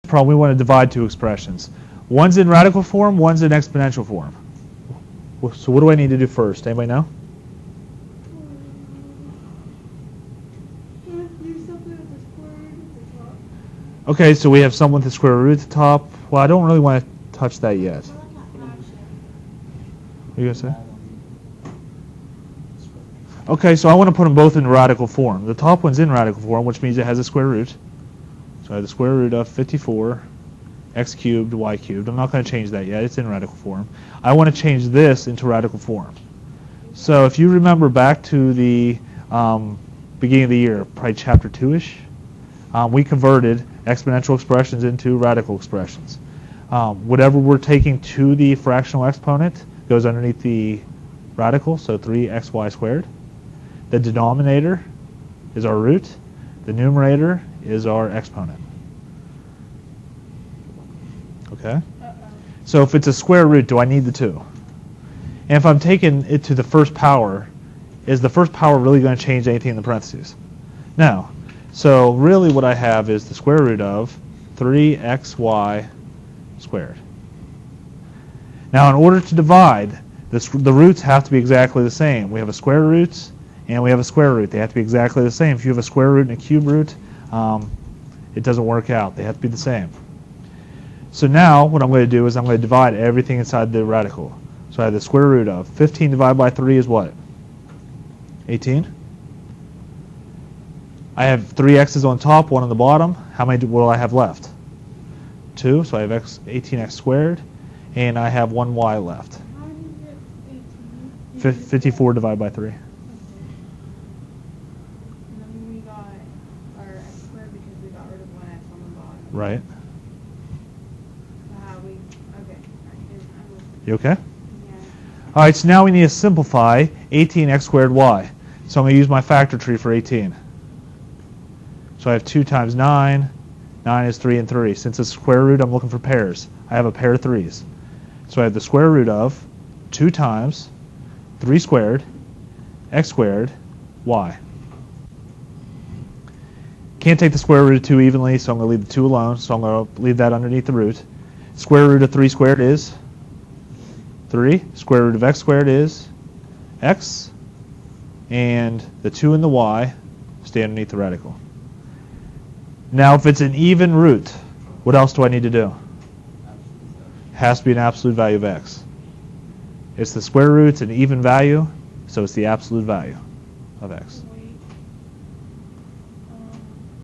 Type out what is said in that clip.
problem, we want to divide two expressions. One's in radical form, one's in exponential form. So what do I need to do first? Anybody know? Okay, so we have something with the square root at the top. Well, I don't really want to touch that yet. What are you going to say? Okay, so I want to put them both in radical form. The top one's in radical form, which means it has a square root. So I have the square root of 54 x cubed y cubed. I'm not going to change that yet. It's in radical form. I want to change this into radical form. So if you remember back to the beginning of the year, probably chapter 2-ish, we converted exponential expressions into radical expressions. Whatever we're taking to the fractional exponent goes underneath the radical, so 3xy squared. The denominator is our root. The numerator is our exponent. Okay? So if it's a square root, do I need the 2? And if I'm taking it to the first power, is the first power really going to change anything in the parentheses? No. So really what I have is the square root of 3xy squared. Now in order to divide, the roots have to be exactly the same. We have a square root and we have a square root. They have to be exactly the same. If you have a square root and a cube root, it doesn't work out. They have to be the same. So now what I'm going to do is I'm going to divide everything inside the radical. So I have the square root of 15 divided by 3 is what? 18. I have 3 x's on top, 1 on the bottom. How many will I have left? 2. So I have 18x squared, and I have 1 y left. 54 divided by 3. And then we got our x squared because we got rid of 1 x on the bottom. Right. So how we, okay. You okay? Yeah. All right, so now we need to simplify 18x squared y. So I'm going to use my factor tree for 18. So I have 2 times 9. 9 is 3 and 3. Since it's square root, I'm looking for pairs. I have a pair of 3's. So I have the square root of 2 times 3 squared, x squared, y. Can't take the square root of 2 evenly, so I'm going to leave the 2 alone. So I'm going to leave that underneath the root. Square root of 3 squared is 3. Square root of x squared is x. And the 2 and the y stay underneath the radical. Now if it's an even root, what else do I need to do? Has to be an absolute value of x. It's the square root, it's an even value, so it's the absolute value of x.